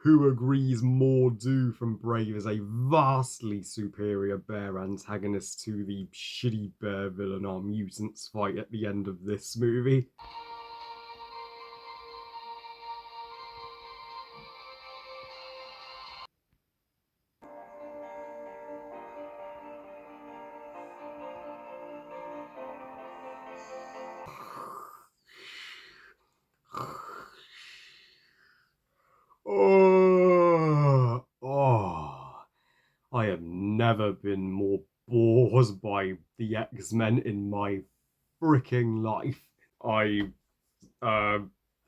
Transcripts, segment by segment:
who agrees Mor'du from Brave is a vastly superior bear antagonist to the shitty bear villain our mutants fight at the end of this movie. Oh, I have never been more bored by the X-Men in my freaking life. I uh,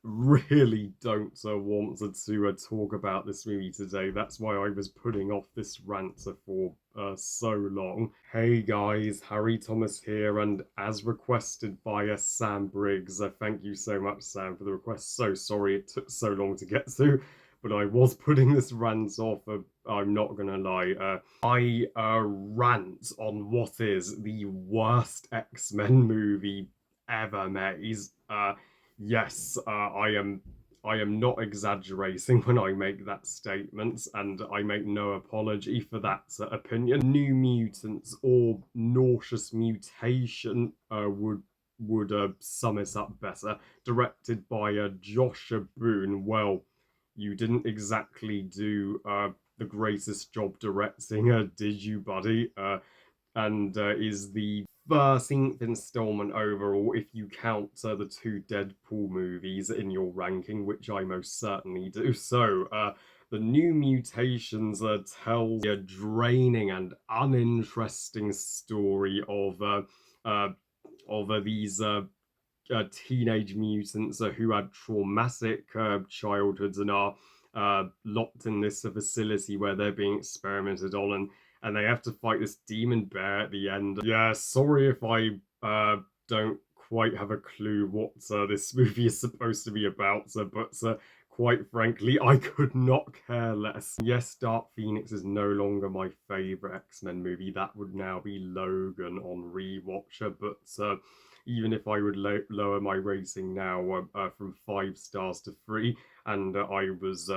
really don't want to talk about this movie today. That's why I was putting off this rant for so long. Hey guys, Harry Thomas here, and as requested by Sam Briggs, thank you so much, Sam, for the request. So sorry it took so long to get to, but I was putting this rant off. I'm not gonna lie. I rant on what is the worst X-Men movie ever made. Yes, I am not exaggerating when I make that statement, and I make no apology for that opinion. New Mutants or Nauseous Mutation would sum it up better. Directed by Joshua Boone. Well, you didn't exactly do the greatest job directing, did you, buddy? And is the 13th installment overall if you count the two Deadpool movies in your ranking, which I most certainly do. So, the New Mutations tells a draining and uninteresting story of these teenage mutants who had traumatic childhoods and are locked in this facility where they're being experimented on, and they have to fight this demon bear at the end. Yeah, sorry if I don't quite have a clue what this movie is supposed to be about, but quite frankly, I could not care less. Yes, Dark Phoenix is no longer my favourite X-Men movie. That would now be Logan on rewatcher, but even if I would lower my rating now from 5 stars to 3, and I was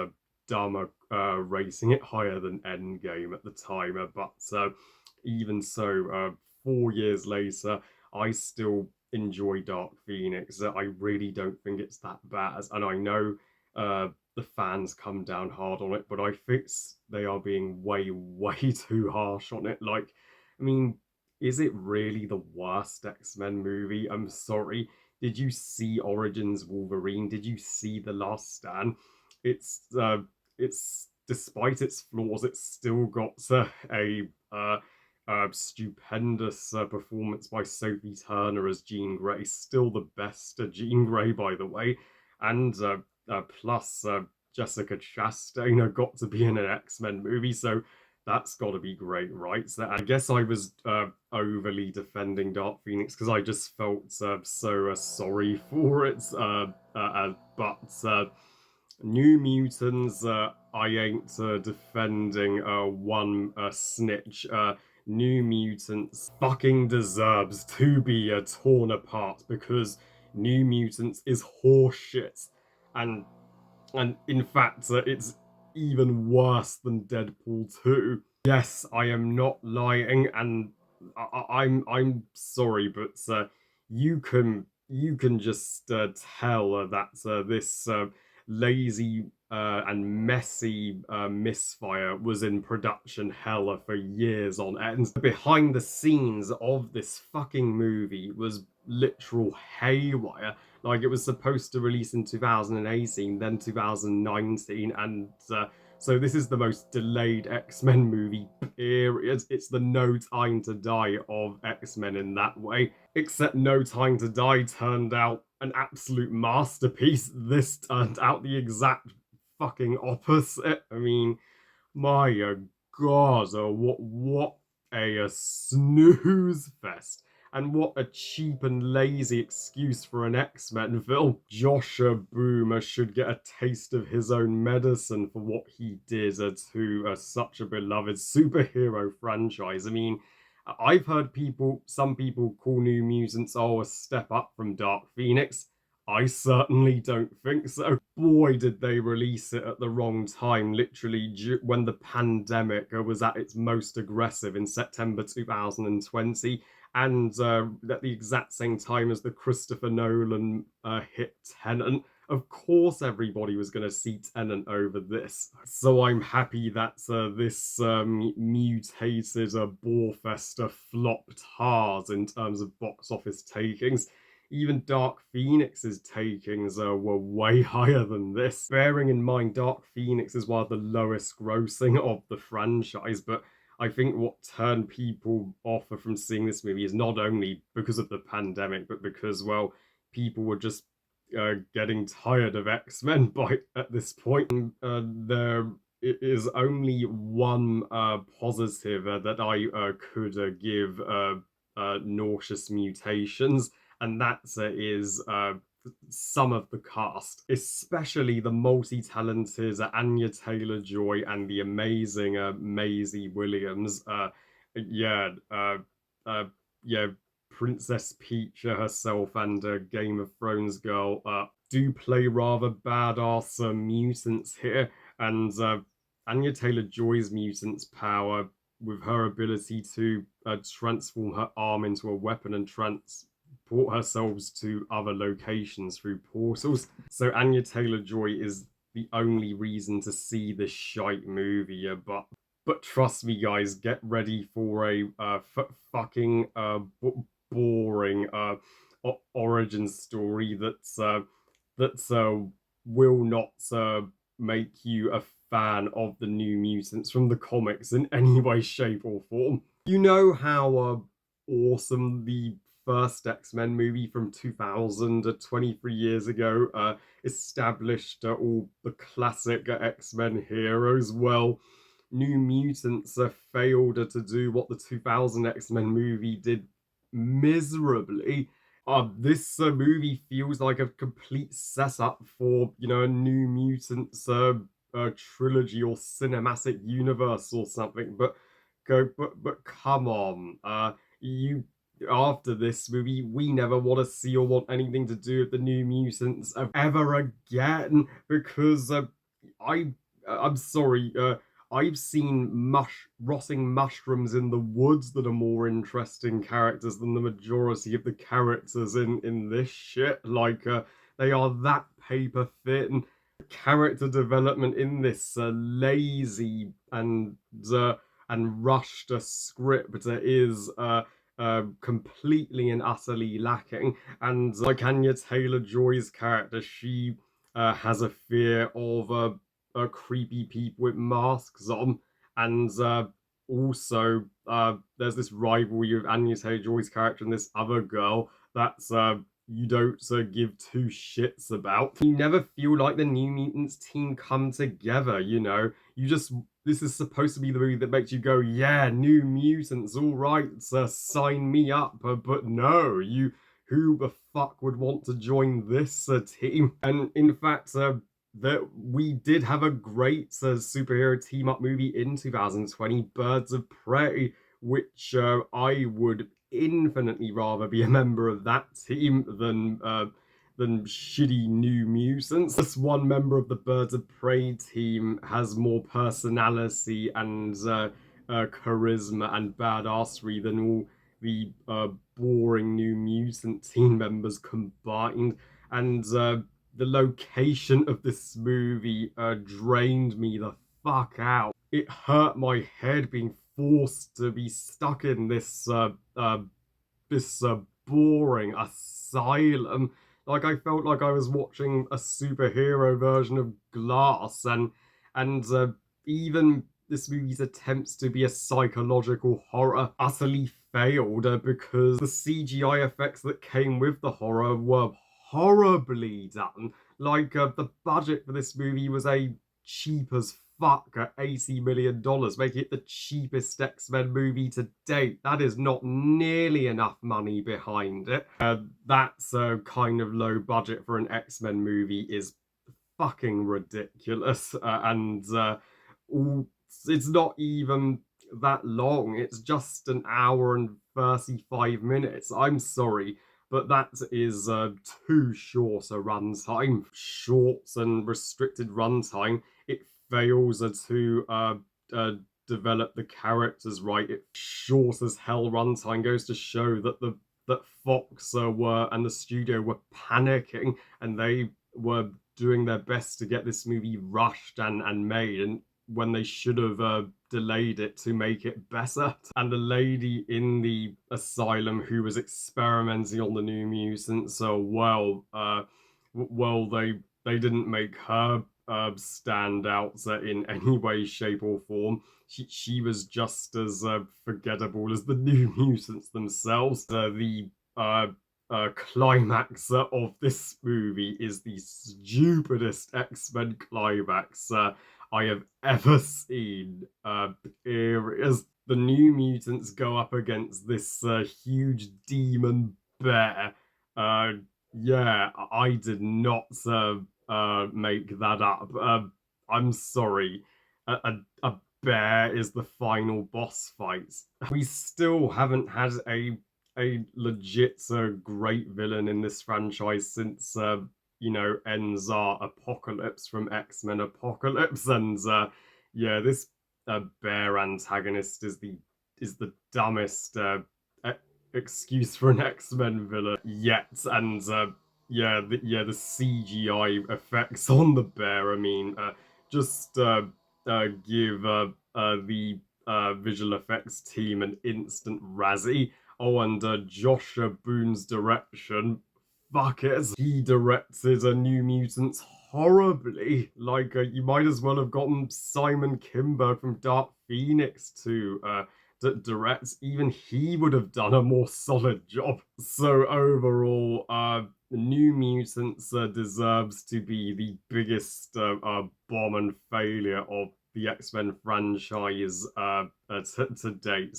dumb rating it higher than Endgame at the time, but even so, 4 years later, I still enjoy Dark Phoenix. I really don't think it's that bad, and I know the fans come down hard on it, but I think they are being way too harsh on it. Like, I mean, is it really the worst X-Men movie? I'm sorry. Did you see Origins Wolverine? Did you see The Last Stand? It's despite its flaws, it's still got a stupendous performance by Sophie Turner as Jean Grey. Still the best Jean Grey, by the way, and plus Jessica Chastain got to be in an X-Men movie, so that's got to be great, right? So I guess I was overly defending Dark Phoenix because I just felt so sorry for it. But New Mutants, I ain't defending one snitch. New Mutants fucking deserves to be torn apart because New Mutants is horseshit, and in fact, it's even worse than Deadpool 2. Yes, I am not lying, and I'm sorry, but you can just tell that this lazy and messy misfire was in production hell for years on end. Behind the scenes of this fucking movie was literal haywire. Like, it was supposed to release in 2018, then 2019, and so this is the most delayed X-Men movie, period. It's the No Time to Die of X-Men in that way. Except No Time to Die turned out an absolute masterpiece. This turned out the exact fucking opposite. I mean, my god, what a snooze fest. And what a cheap and lazy excuse for an X-Men film. Joshua Boomer should get a taste of his own medicine for what he did to such a beloved superhero franchise. I mean, I've heard some people call New Mutants, a step up from Dark Phoenix. I certainly don't think so. Boy, did they release it at the wrong time, literally when the pandemic was at its most aggressive in September 2020, and at the exact same time as the Christopher Nolan hit Tenet. Of course, everybody was going to see Tenet over this. So I'm happy that this mutated Borefester flopped hard in terms of box office takings. Even Dark Phoenix's takings were way higher than this. Bearing in mind, Dark Phoenix is one of the lowest grossing of the franchise, but I think what turned people off from seeing this movie is not only because of the pandemic, but because, well, people were just getting tired of X-Men by at this point. There is only one positive that I could give Nauseous Mutations, and that is some of the cast, especially the multi-talented Anya Taylor-Joy and the amazing Maisie Williams. Yeah, uh, yeah, Princess Peach herself and Game of Thrones girl do play rather badass mutants here, and Anya Taylor-Joy's mutants power with her ability to transform her arm into a weapon and transport herself to other locations through portals. So Anya Taylor-Joy is the only reason to see this shite movie, but trust me, guys, get ready for a fucking boring origin story that's will not make you a fan of the New Mutants from the comics in any way, shape, or form. You know how awesome the first X-Men movie from 2000, 23 years ago, established all the classic X-Men heroes. Well, New Mutants failed to do what the 2000 X-Men movie did miserably. This movie feels like a complete setup for, a New Mutants trilogy or cinematic universe or something. But come on, you after this movie, we never want to see or want anything to do with the New Mutants ever again, because I I'm sorry, I've seen rotting mushrooms in the woods that are more interesting characters than the majority of the characters in this shit. Like, they are that paper thin. Character development in this lazy and rushed script is completely and utterly lacking. And like Anya Taylor Joy's character, she has a fear of creepy people with masks on, and also there's this rivalry with Anya Taylor Joy's character and this other girl that's you don't give two shits about. You never feel like the New Mutants team come together, you know? You just, this is supposed to be the movie that makes you go, yeah, New Mutants, all right, sign me up. But no, who the fuck would want to join this team? And in fact, that we did have a great superhero team up movie in 2020, Birds of Prey, which I would infinitely rather be a member of that team than shitty New Mutants. This one member of the Birds of Prey team has more personality and charisma and badassery than all the boring New Mutant team members combined. And the location of this movie drained me the fuck out. It hurt my head being forced to be stuck in this boring asylum. Like, I felt like I was watching a superhero version of Glass, and even this movie's attempts to be a psychological horror utterly failed because the CGI effects that came with the horror were horribly done. Like, the budget for this movie was a cheap as fuck at $80 million, making it the cheapest X-Men movie to date. That is not nearly enough money behind it. That's a kind of low budget for an X-Men movie is fucking ridiculous. And it's not even that long. It's just an hour and 35 minutes. I'm sorry. but that is too short a runtime. Short and restricted runtime, it fails uh, develop the characters right. It short as hell runtime goes to show that the that Fox were and the studio were panicking, and they were doing their best to get this movie rushed and made, and when they should have delayed it to make it better. And the lady in the asylum who was experimenting on the New Mutants, so well, they didn't make her stand out in any way, shape, or form. She was just as forgettable as the New Mutants themselves. The uh, climax of this movie is the stupidest X-Men climax I have ever seen. Period. The New Mutants go up against this huge demon bear. Uh, yeah, I did not make that up. I'm sorry. A bear is the final boss fight. We still haven't had a legit great villain in this franchise since Enzar Apocalypse from X-Men Apocalypse, and yeah, this bear antagonist is the dumbest e- excuse for an X-Men villain yet, and the CGI effects on the bear. I mean, just give the visual effects team an instant Razzie. Oh, and Joshua Boone's direction. Fuck it. He directed a New Mutants horribly. Like, you might as well have gotten Simon Kinberg from Dark Phoenix to direct. Even he would have done a more solid job. So, overall, New Mutants deserves to be the biggest bomb and failure of the X-Men franchise to date.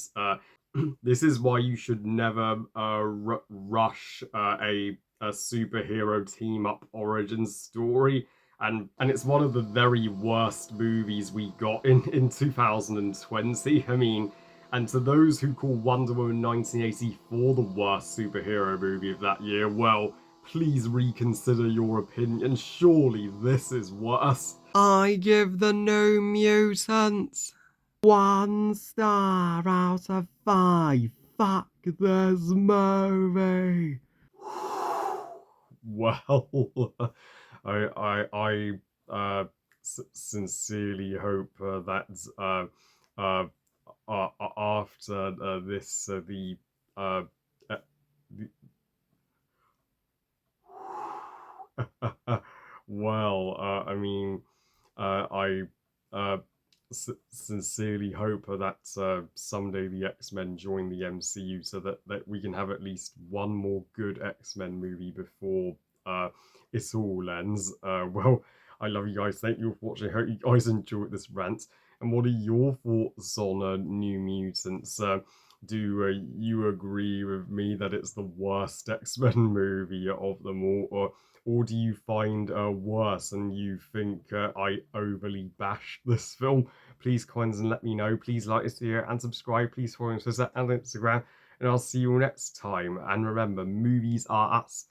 This is why you should never rush a superhero team up origin story. And it's one of the very worst movies we got in 2020. I mean, and to those who call Wonder Woman 1984 the worst superhero movie of that year, well, please reconsider your opinion. Surely this is worse. I give the New Mutants 1 star out of 5. Fuck this movie. Well, I sincerely hope that uh, after this uh, uh, well, I mean, I sincerely hope that someday the X-Men join the MCU so that we can have at least one more good X-Men movie before it all ends. Well, I love you guys. Thank you for watching. I hope you guys enjoyed this rant. And what are your thoughts on New Mutants? Do you agree with me that it's the worst X-Men movie of them all, or do you find worse and you think I overly bashed this film? Please comment and let me know. Please like this video and subscribe. Please follow me on Twitter and Instagram. And I'll see you all next time. And remember, movies are us.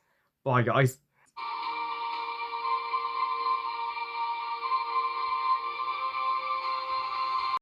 Bye, guys.